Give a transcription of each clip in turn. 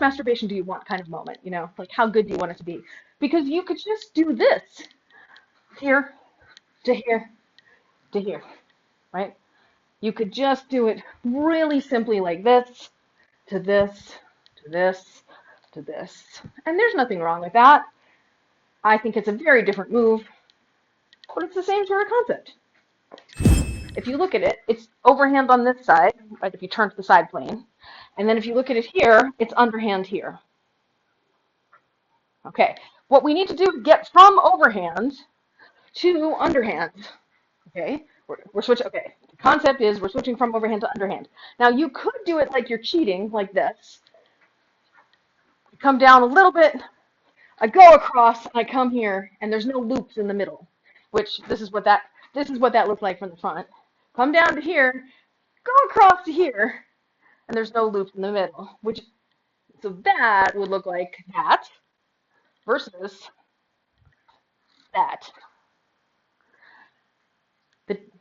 masturbation do you want kind of moment, you know, like how good do you want it to be? Because you could just do this, here to here to here, right? You could just do it really simply like this, to this, to this, to this. And there's nothing wrong with that. I think it's a very different move, but it's the same sort of concept. If you look at it, it's overhand on this side, right, if you turn to the side plane. And then if you look at it here, it's underhand here. Okay, what we need to do is get from overhand to underhand. Okay, we're switching. Okay, the concept is we're switching from overhand to underhand. Now you could do it like you're cheating, like this. You come down a little bit, I go across, I come here, and there's no loops in the middle, which this is what that looks like from the front. Come down to here, go across to here, and there's no loops in the middle, which so that would look like that versus that.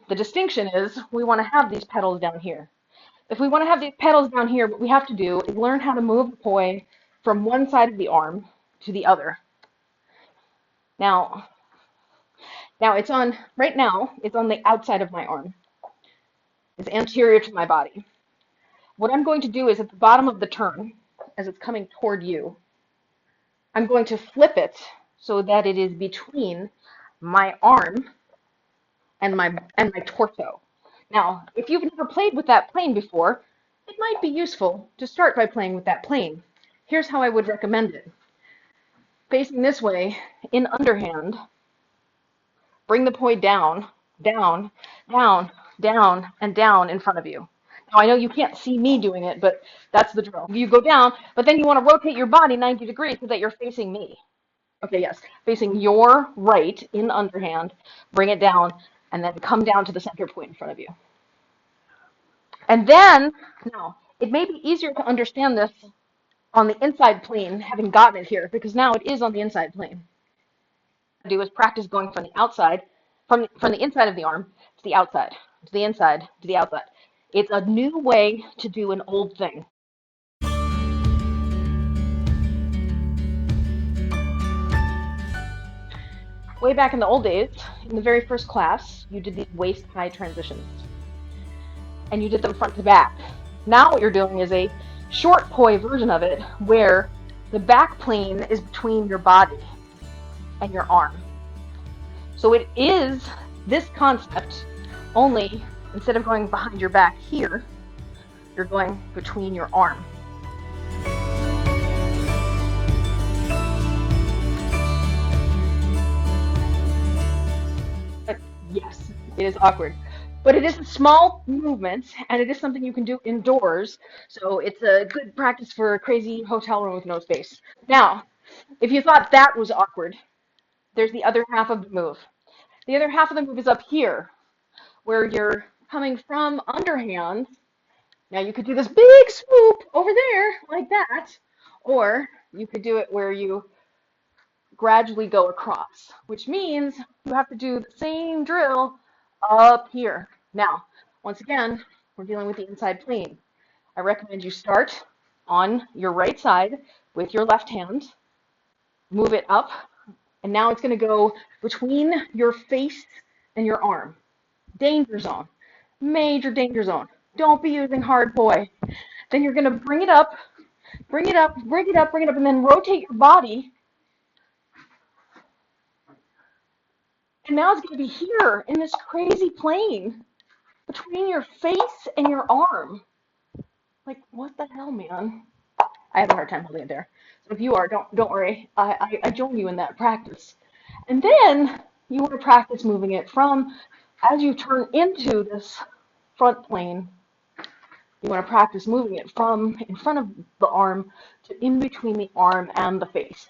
The distinction is we want to have these petals down here. If we want to have these petals down here, what we have to do is learn how to move the poi from one side of the arm to the other. Now it's on, right now, it's on the outside of my arm. It's anterior to my body. What I'm going to do is at the bottom of the turn, as it's coming toward you, I'm going to flip it so that it is between my arm and my torso. Now, if you've never played with that plane before, it might be useful to start by playing with that plane. Here's how I would recommend it. Facing this way, in underhand, bring the poi down, down, down, down, and down in front of you. Now, I know you can't see me doing it, but that's the drill. You go down, but then you want to rotate your body 90 degrees so that you're facing me. Okay, yes, facing your right in underhand, bring it down, and then come down to the center point in front of you. And then, now, it may be easier to understand this on the inside plane, having gotten it here, because now it is on the inside plane. What I do is practice going from the outside, from the inside of the arm to the outside, to the inside, to the outside. It's a new way to do an old thing. Way back in the old days, in the very first class, you did these waist-high transitions. And you did them front to back. Now what you're doing is a short poi version of it, where the back plane is between your body and your arm. So it is this concept, only instead of going behind your back here, you're going between your arm. But yes, it is awkward. But it is a small movement, and it is something you can do indoors, so it's a good practice for a crazy hotel room with no space. Now, if you thought that was awkward, there's the other half of the move. The other half of the move is up here, where you're coming from underhand. Now you could do this big swoop over there, like that, or you could do it where you gradually go across, which means you have to do the same drill up here. Now, once again, we're dealing with the inside plane. I recommend you start on your right side with your left hand, move it up, and now it's going to go between your face and your arm. Danger zone. Major danger zone. Don't be using hard poi. Then you're going to bring it up, bring it up, bring it up, bring it up, and then rotate your body. And now it's going to be here in this crazy plane between your face and your arm. Like, what the hell, man? I have a hard time holding it there. So if you are, don't worry. I join you in that practice. And then you want to practice moving it from, as you turn into this front plane, you want to practice moving it from in front of the arm to in between the arm and the face.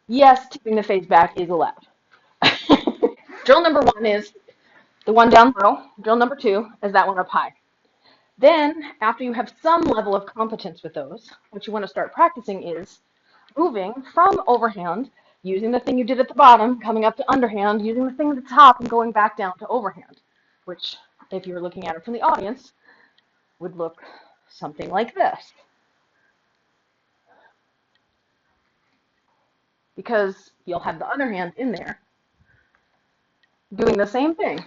Yes, tipping the face back is allowed. Drill number 1 is the one down low. Drill number 2 is that one up high. Then, after you have some level of competence with those, what you want to start practicing is moving from overhand, using the thing you did at the bottom, coming up to underhand, using the thing at the top, and going back down to overhand, which, if you're looking at it from the audience, would look something like this. because you'll have the other hand in there doing the same thing.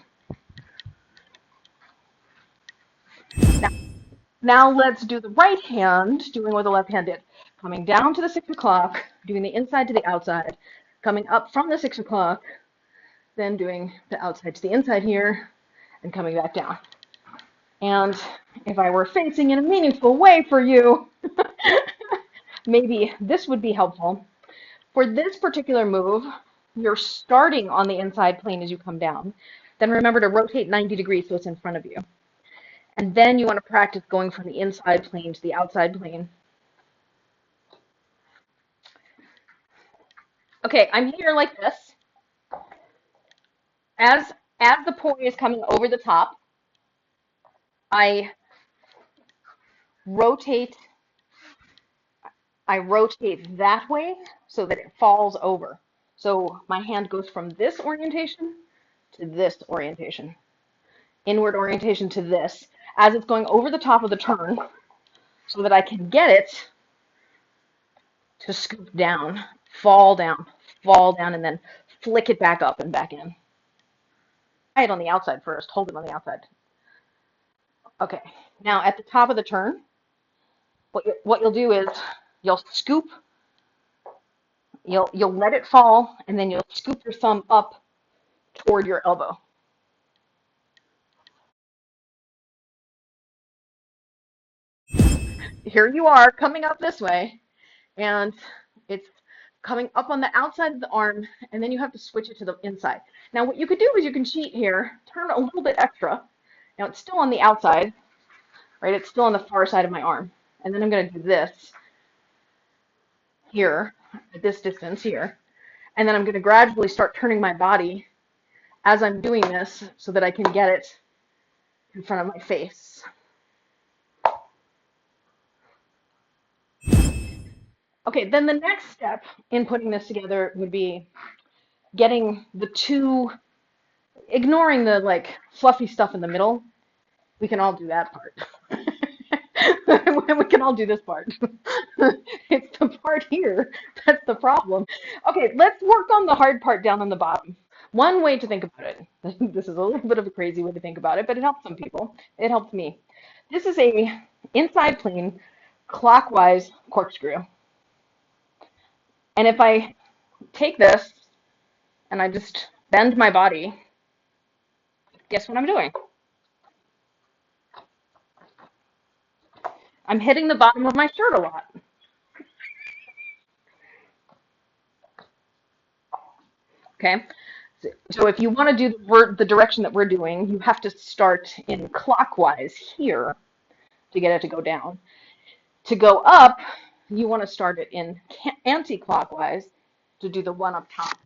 Now let's do the right hand, doing what the left hand did. Coming down to the 6 o'clock, doing the inside to the outside, coming up from the 6 o'clock, then doing the outside to the inside here, and coming back down. And if I were facing in a meaningful way for you, maybe this would be helpful. For this particular move, you're starting on the inside plane as you come down. Then remember to rotate 90 degrees so it's in front of you. And then you want to practice going from the inside plane to the outside plane. Okay, I'm here like this. As the poi is coming over the top, I rotate that way so that it falls over. So my hand goes from this orientation to this orientation. Inward orientation to this as it's going over the top of the turn so that I can get it to scoop down, fall down, and then flick it back up and back in. Try it on the outside first. Hold it on the outside. Okay. Now at the top of the turn, what you'll do is you'll scoop, you'll let it fall, and then you'll scoop your thumb up toward your elbow. Here you are coming up this way, and it's coming up on the outside of the arm, and then you have to switch it to the inside. Now what you could do is you can cheat here, turn a little bit extra. Now it's still on the outside, right? It's still on the far side of my arm. And then I'm going to do this here, at this distance here. And then I'm going to gradually start turning my body as I'm doing this so that I can get it in front of my face. Okay, then the next step in putting this together would be getting the two, ignoring the like fluffy stuff in the middle. We can all do that part. We can all do this part. It's the part here that's the problem. Okay, let's work on the hard part down on the bottom. One way to think about it, this is a little bit of a crazy way to think about it, but it helps some people. It helps me. This is a inside plane clockwise corkscrew. And if I take this and I just bend my body, guess what I'm doing? I'm hitting the bottom of my shirt a lot. Okay, so if you want to do the direction that we're doing, you have to start in clockwise here to get it to go down. To go up, you want to start it in anti-clockwise to do the one up top.